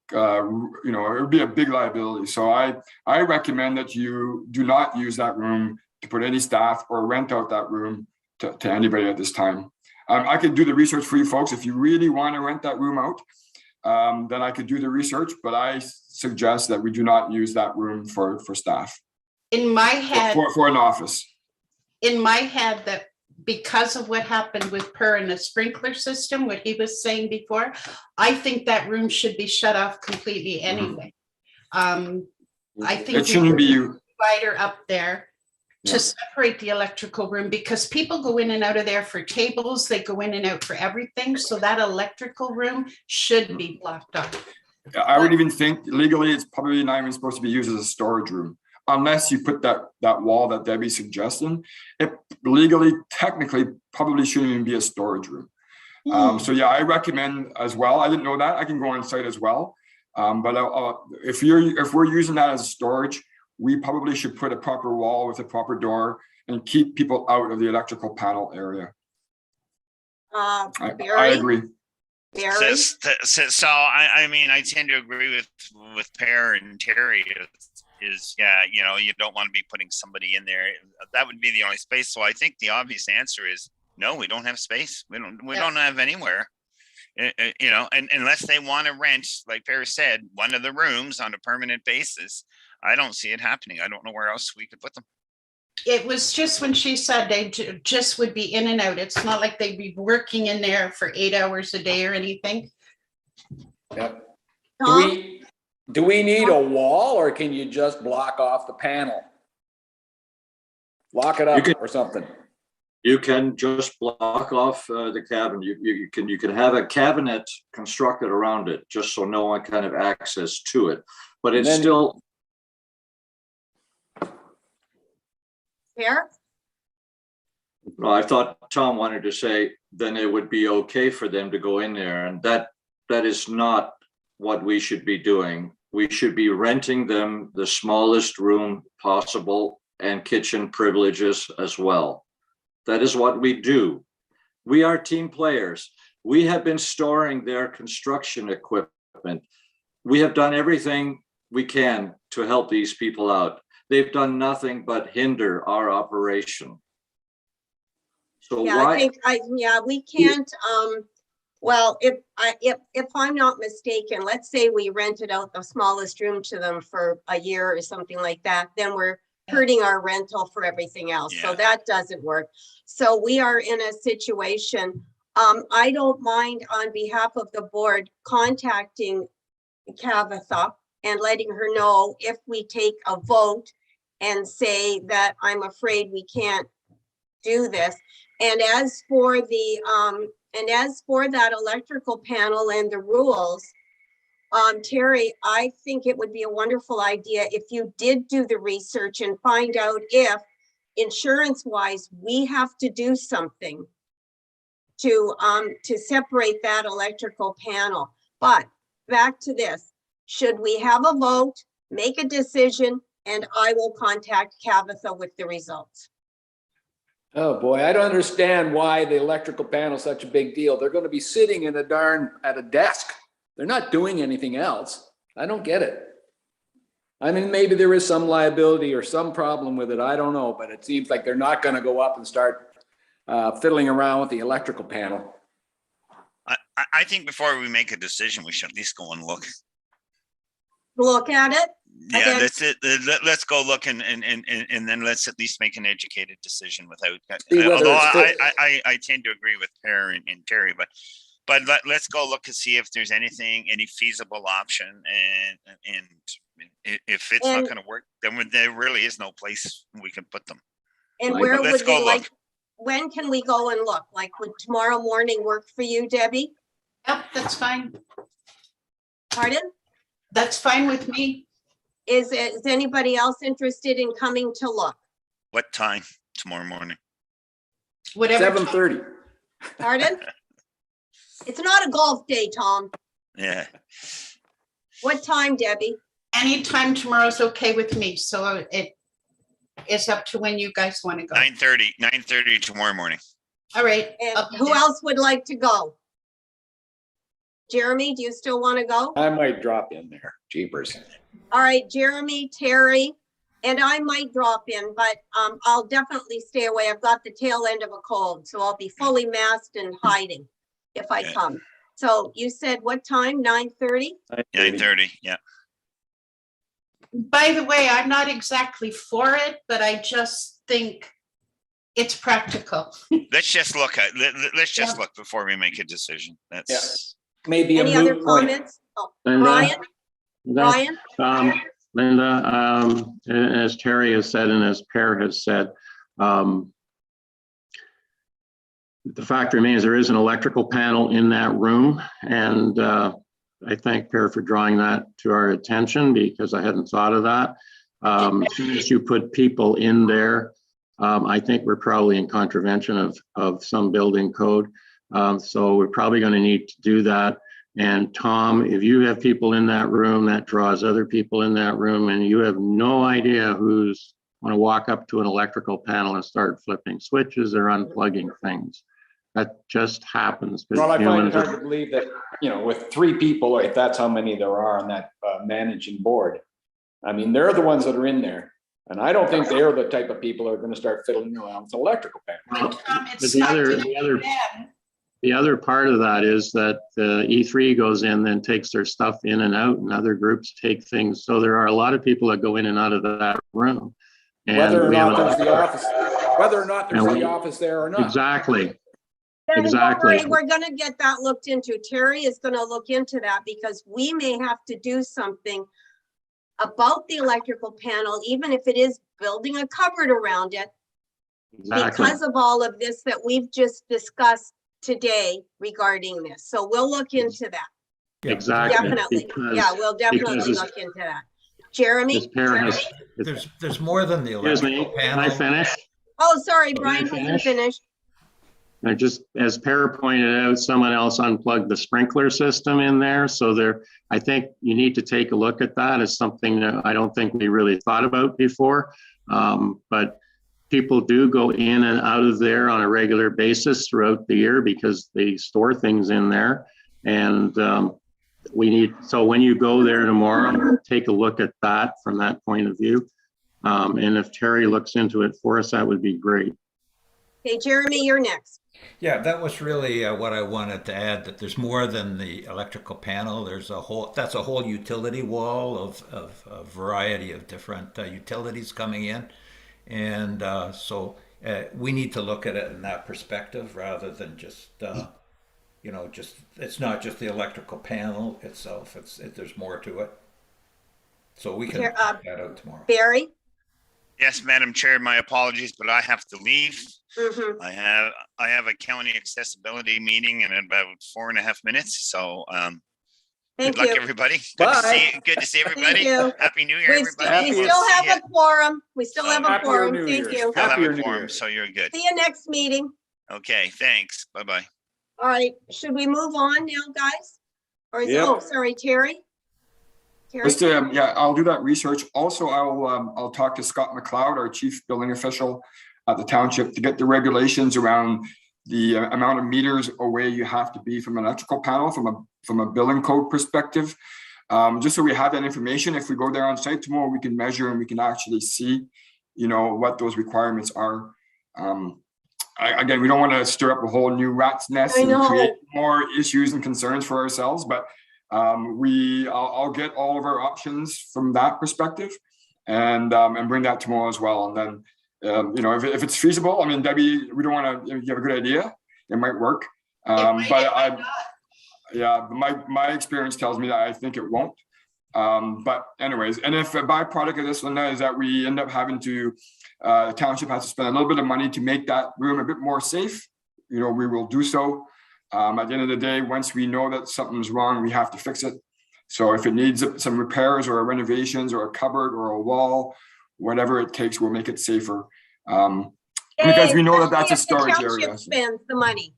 it would be a big liability. So I recommend that you do not use that room to put any staff or rent out that room to anybody at this time. I could do the research for you folks. If you really want to rent that room out, then I could do the research, but I suggest that we do not use that room for staff. In my head, For an office. that because of what happened with Per and the sprinkler system, what he was saying before, I think that room should be shut off completely anyway. I think It shouldn't be divider up there to Yeah. separate the electrical room because people go in and out of there for cables, they go in and out for everything. So that electrical room should be blocked off. I would even think legally it's probably not even supposed to be used as a storage room unless you put that wall that Debbie's suggesting. It legally, technically, probably shouldn't even be a storage room. So yeah, I recommend as well. I didn't know that. I can go on site as well. But if we're using that as storage, we probably should put a proper wall with a proper door and keep people out of the electrical panel area. Barry? I agree. Barry? So I mean, I tend to agree with Per and Terry. You don't want to be putting somebody in there. That would be the only space. So I think the obvious answer is no. We don't have space. We don't have anywhere. And unless they want to rent, like Per said, one of the rooms on a permanent basis, I don't see it happening. I don't know where else we could put them. It was just when she said they just would be in and out. It's not like they'd be working in there for 8 hours a day or anything. Yep. Tom? Do we need a wall or can you just block off the panel? Lock it up or something. You can just block off the cabin. You can have a cabinet constructed around it just so no one can have access to it. But it's still. Fair? Well, I thought Tom wanted to say then it would be okay for them to go in there, and that is not what we should be doing. We should be renting them the smallest room possible and kitchen privileges as well. That is what we do. We are team players. We have been storing their construction equipment. We have done everything we can to help these people out. They've done nothing but hinder our operation. So Yeah, why? I think we can't, well, if I'm not mistaken, let's say we rented out the smallest room to them for a year or something like that, then we're hurting our rental for everything else. So that doesn't work. So we are in a situation, I don't mind on behalf of the board contacting Tabitha and letting her know if we take a vote and say that I'm afraid we can't do this. And as for that electrical panel and the rules, Terry, I think it would be a wonderful idea if you did do the research and find out if insurance-wise we have to do something to separate that electrical panel. But back to this, should we have a vote make a decision, and I will contact Tabitha with the results. Oh, boy, I don't understand why the electrical panel is such a big deal. They're going to be sitting in at a desk. They're not doing anything else. I don't get it. I mean, maybe there is some liability or some problem with it. I don't know, but it seems like they're not going to go up and start fiddling around with the electrical panel. I think before we make a decision, we should at least go and look. Look at it. Yeah, Again. that's it. Let's go look and then let's at least make an educated decision without. See whether Although it's I tend to agree with Per and Terry, but let's go look and see if there's any feasible option, and if it's not going to work, then there really is no place we can put them. And But where let's would go we like, look. when can we go and look? Like, would tomorrow morning work for you, Debbie? Yep, that's fine. Pardon? That's fine with me. Is anybody else interested in coming to look? What time tomorrow morning? Whatever. 7:30. Pardon? It's not a golf day, Tom. Yeah. What time, Debbie? Anytime tomorrow's okay with me. So it is up to when you guys want to go. 9:30 tomorrow morning. All right. And I'll be who there. else would like to go? Jeremy, do you still want to go? I might drop in there. Jeepers. All right, Jeremy, Terry, and I might drop in, but I'll definitely stay away. I've got the tail end of a cold, so I'll be fully masked and hiding if I Okay. come. So you said what time? 9:30? 9:30. Yeah. By the way, I'm not exactly for it, but I just think it's practical. Let's just look at. Let's just look before we make a decision. That's. Maybe a Any other moot point. comments? Oh, Linda? Brian? Linda, as Terry has said and as Per has said, the fact remains there is an electrical panel in that room, and I thank Per for drawing that to our attention because I hadn't thought of that. As soon as you put people in there, I think we're probably in contravention of some building code. So we're probably going to need to do that. And Tom, if you have people in that room, that draws other people in that room, and you have no idea who's going to walk up to an electrical panel and start flipping switches or unplugging things. That just happens. Well, I find it hard to believe that, with 3 people, if that's how many there are on that managing board. I mean, they're the ones that are in there. And I don't think they're the type of people who are going to start fiddling around with electrical panels. It's The not other- gonna the other- be bad. The other part of that is that E3 goes in, then takes their stuff in and out, and other groups take things. So there are a lot of people that go in and out of that room. And Whether or we have not a- there's the office, whether or not there's And we- the office there or not. Exactly. Then don't Exactly. worry, we're gonna get that looked into. Terry is gonna look into that because we may have to do something about the electrical panel, even if it is building a cupboard around it, Exactly. because of all of this that we've just discussed today regarding this. So we'll look into that. Exactly. Definitely. Because Yeah, we'll definitely because look into that. Jeremy? As Per has, There's more than the excuse me, electrical can I panel. finish? Oh, sorry, Can I Brian hasn't finish? finished. I just, as Per pointed out, someone else unplugged the sprinkler system in there. So I think you need to take a look at that as something that I don't think we really thought about before. But people do go in and out of there on a regular basis throughout the year because they store things in there. And so when you go there tomorrow, take a look at that from that point of view. And if Terry looks into it for us, that would be great. Okay, Jeremy, you're next. Yeah, that was really what I wanted to add, that there's more than the electrical panel. That's a whole utility wall of a variety of different utilities coming in. And so we need to look at it in that perspective rather than just, it's not just the electrical panel itself. There's more to it. So we can Here, check that out tomorrow. Barry? Yes, Madam Chair, my apologies, but I have to leave. Mhm. I have a county accessibility meeting in about 4.5 minutes. So Thank good luck, you. everybody. Bye. Good to see everybody. you. Happy New Year, We everybody. still We'll see have ya. a quorum. We still have a Happier quorum. New Thank Year's. you. Still have Happier a New quorum, Year's. so you're good. See you next meeting. Okay, thanks. Bye-bye. All right, should we move on now, guys? Or is, Yep. oh, sorry, Terry? Carrie? Just, yeah, I'll do that research. Also, I'll talk to Scott McLeod, our chief building official at the township, to get the regulations around the amount of meters away you have to be from an electrical panel from a building code perspective. Just so we have that information. If we go there on site tomorrow, we can measure and we can actually see, you know, what those requirements are. Again, we don't want to stir up a whole new rat's nest and create more issues and concerns for ourselves, but I'll get all of our options from that perspective and bring that tomorrow as well. And then, you know, if it's feasible, I mean, Debbie, we don't want to, you have a good idea, it might work. Yeah, my experience tells me that I think it won't. But anyways, and if a byproduct of this, Linda, is that we end up having to, the township has to spend a little bit of money to make that room a bit more safe, you know, we will do so. At the end of the day, once we know that something's wrong, we have to fix it. So if it needs some repairs or renovations or a cupboard or a wall, whatever it takes, we'll make it safer. Because we know that that's a storage area. Township spends the money.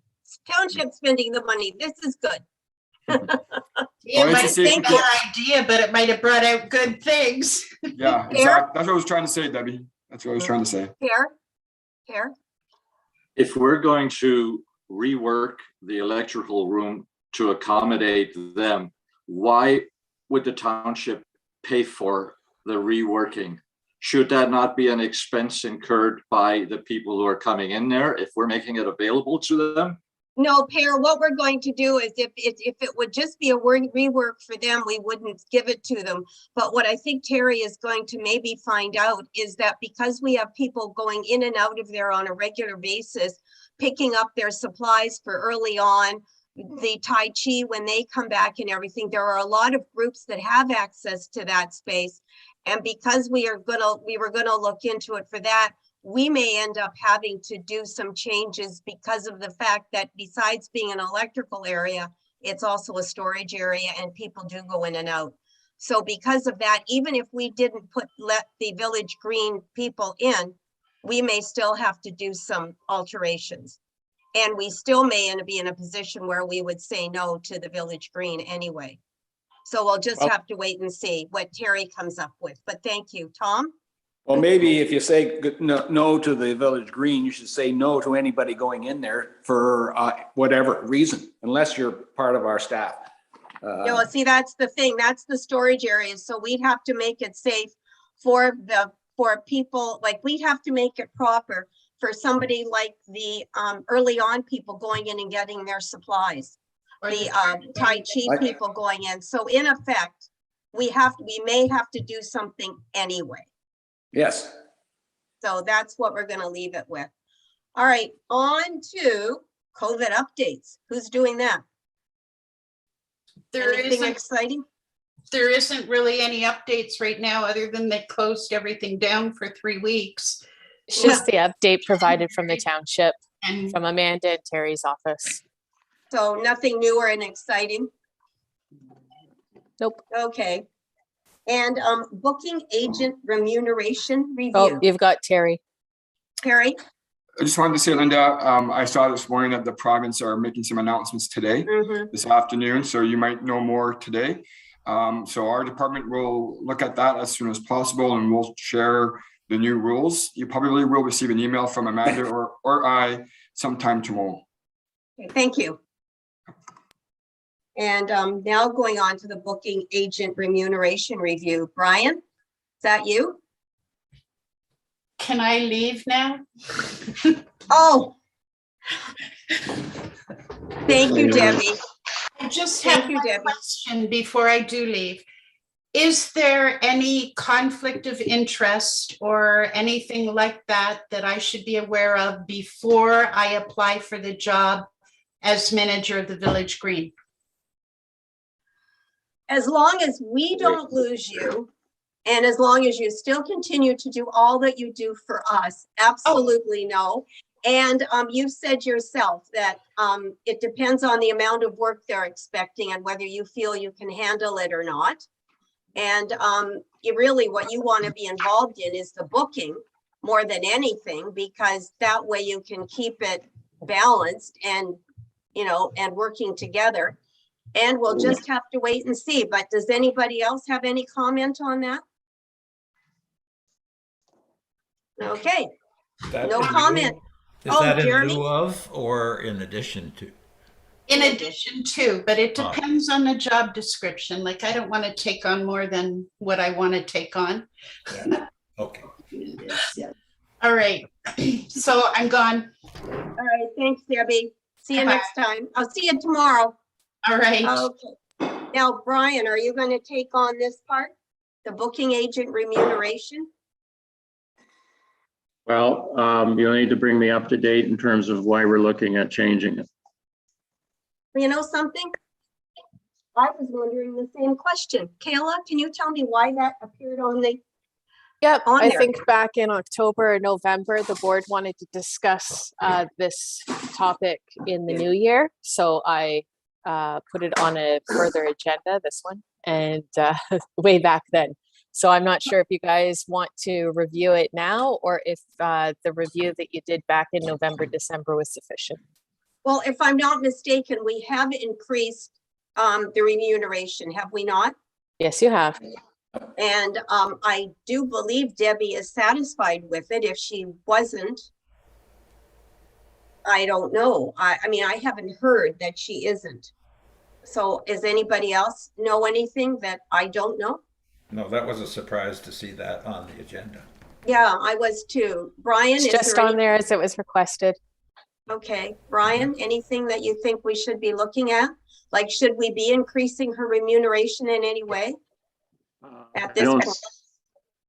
Township spending the money. This is good. It might have been a bad idea, but it might have brought out good things. Yeah, exactly. That's what I was trying to say, Debbie. That's what I was trying to say. Here. If we're going to rework the electrical room to accommodate them, why would the township pay for the reworking? Should that not be an expense incurred by the people who are coming in there if we're making it available to them? No, Per, what we're going to do is if it would just be a rework for them, we wouldn't give it to them. But what I think Terry is going to maybe find out is that because we have people going in and out of there on a regular basis, picking up their supplies for early on, the Tai Chi, when they come back and everything, there are a lot of groups that have access to that space. And because we were gonna look into it for that, we may end up having to do some changes because of the fact that besides being an electrical area, it's also a storage area and people do go in and out. So because of that, even if we didn't let the Village Green people in, we may still have to do some alterations. And we still may be in a position where we would say no to the Village Green anyway. So we'll just have to wait and see what Terry comes up with. But thank you, Tom. Well, maybe if you say no to the Village Green, you should say no to anybody going in there for whatever reason, unless you're part of our staff. No, see, that's the thing. That's the storage areas. So we'd have to make it safe for people, like we'd have to make it proper for somebody like the early on people going in and getting their supplies, or the Tai Chi people going in. So in effect, we may have to do something anyway. Yes. So that's what we're going to leave it with. All right, on to COVID updates. Who's doing that? Anything exciting? There isn't really any updates right now, other than they closed everything down for 3 weeks. It's just the update provided from the township and from Amanda and Terry's office. So nothing newer and exciting? Nope. Okay. And booking agent remuneration review. Oh, you've got Terry. Terry? I just wanted to say, Linda, I saw this morning that the province are making some announcements today, this afternoon, so you might know more today. So our department will look at that as soon as possible and we'll share the new rules. You probably will receive an email from Amanda or I sometime tomorrow. Okay, thank you. And now going on to the booking agent remuneration review. Brian, is that you? Can I leave now? Oh. Thank you, Debbie. I just have one question before I do leave. Is there any conflict of interest or anything like that that I should be aware of before I apply for the job as manager of the Village Green? As long as we don't lose you, and as long as you still continue to do all that you do for us, absolutely no. And you've said yourself that it depends on the amount of work they're expecting and whether you feel you can handle it or not. And really what you want to be involved in is the booking more than anything, because that way you can keep it balanced and, you know, and working together. And we'll just have to wait and see. But does anybody else have any comment on that? Okay, Is that no in lieu- comment. Is Oh, that in Jeremy? lieu of or in addition to? In addition to, but it Ah. depends on the job description. Like, I don't want to take on more than what I want to take on. Yeah. Okay. All right, so I'm gone. All right, thanks, Debbie. See you Bye-bye. next time. I'll see you tomorrow. All right. Okay. Now, Brian, are you going to take on this part? The booking agent remuneration? Well, you'll need to bring me up to date in terms of why we're looking at changing it. You know something? I was wondering the same question. Kayla, can you tell me why that appeared on the, Yep, on I there. think back in October or November, the board wanted to discuss this topic in the new year. So I put it on a further agenda, this one, and way back then. So I'm not sure if you guys want to review it now or if the review that you did back in November, December was sufficient. Well, if I'm not mistaken, we have increased the remuneration, have we not? Yes, you have. And I do believe Debbie is satisfied with it. If she wasn't, I don't know. I mean, I haven't heard that she isn't. So does anybody else know anything that I don't know? No, that was a surprise to see that on the agenda. Yeah, I was too. Brian, It's is just there on any, there as it was requested. okay, Brian, anything that you think we should be looking at? Like, should we be increasing her remuneration in any way? At this point?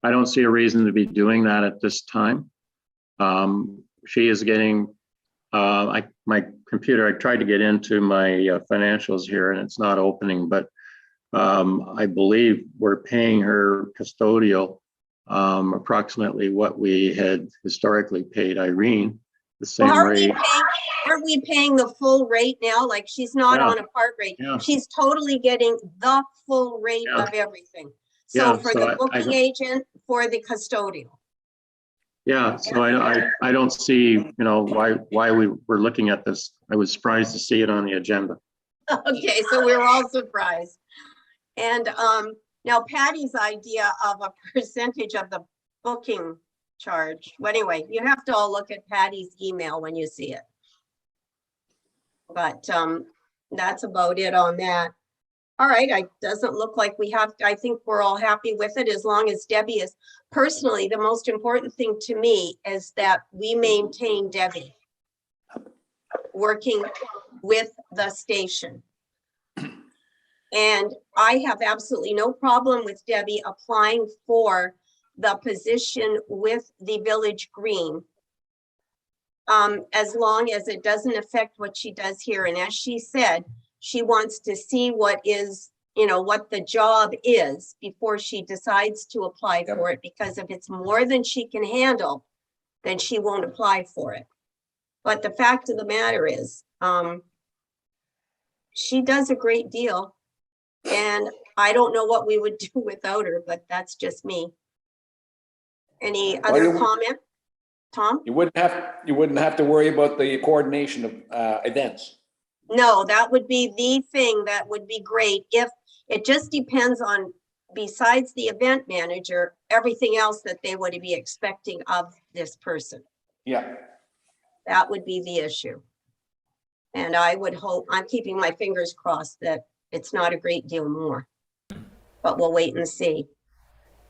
I don't see a reason to be doing that at this time. She is getting, my computer, I tried to get into my financials here and it's not opening, but I believe we're paying her custodial approximately what we had historically paid Irene, the same Well, rate. aren't we paying the full rate now? Like, she's not Yeah. on a part rate. Yeah. She's totally getting the full rate Yeah. of everything. So Yeah, for so the I booking don't- agent, for the custodial. Yeah, so I don't see, you know, why we were looking at this. I was surprised to see it on the agenda. Okay, so we were all surprised. And now Patty's idea of a percentage of the booking charge. Well, anyway, you have to all look at Patty's email when you see it. But that's about it on that. All right, it doesn't look like we have, I think we're all happy with it as long as Debbie is. Personally, the most important thing to me is that we maintain Debbie working with the station. And I have absolutely no problem with Debbie applying for the position with the Village Green. As long as it doesn't affect what she does here. And as she said, she wants to see what is, you know, what the job is before she decides to apply for it. Because if it's more than she can handle, then she won't apply for it. But the fact of the matter is, she does a great deal. And I don't know what we would do without her, but that's just me. Any other comment, Tom? You wouldn't have to worry about the coordination of events. No, that would be the thing that would be great. If it just depends on, besides the event manager, everything else that they would be expecting of this person. Yeah. That would be the issue. And I would hope, I'm keeping my fingers crossed that it's not a great deal more, but we'll wait and see.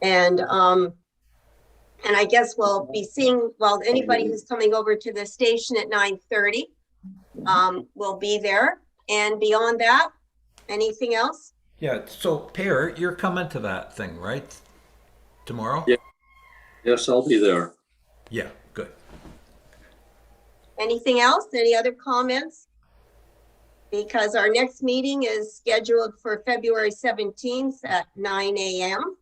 And I guess we'll be seeing, well, anybody who's coming over to the station at 9:30 will be there. And beyond that, anything else? Yeah, so Per, you're coming to that thing, right? Tomorrow? Yeah. Yes, I'll be there. Yeah, good. Anything else? Any other comments? Because our next meeting is scheduled for February 17th at 9 a.m.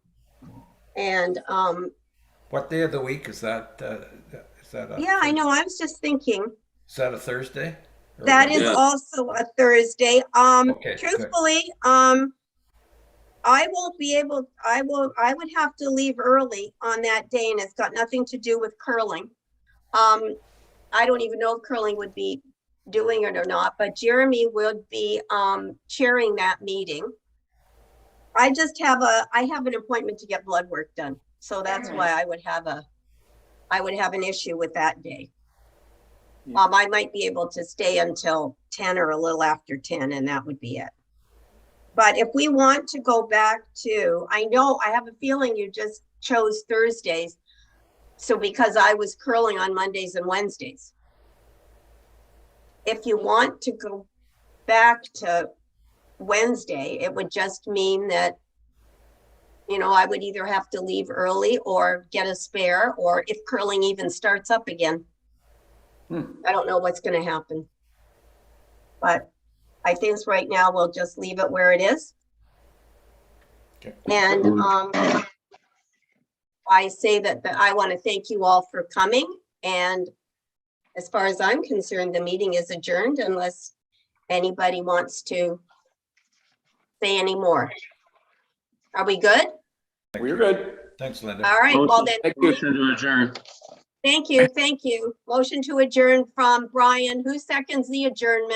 And What day of the week is that? yeah, I know. I was just thinking. Is that a Thursday? Or That what? is also a Thursday. Okay, Truthfully, I won't be able, I would have to leave early on that day, and it's got nothing to do with curling. I don't even know if curling would be doing it or not, but Jeremy would be chairing that meeting. I have an appointment to get blood work done. So that's why I would have an issue with that day. I might be able to stay until 10 or a little after 10, and that would be it. But if we want to go back to, I have a feeling you just chose Thursdays. So because I was curling on Mondays and Wednesdays. If you want to go back to Wednesday, it would just mean that, I would either have to leave early or get a spare, or if curling even starts up again. I don't know what's going to happen. But I think right now we'll just leave it where it is. Okay. And I say that I want to thank you all for coming. And as far as I'm concerned, the meeting is adjourned unless anybody wants to say any more. Are we good? We're good. Thanks, Linda. All right, well then, Thank you. Motion to adjourn. thank you. Motion to adjourn from Brian. Who seconds the adjournment?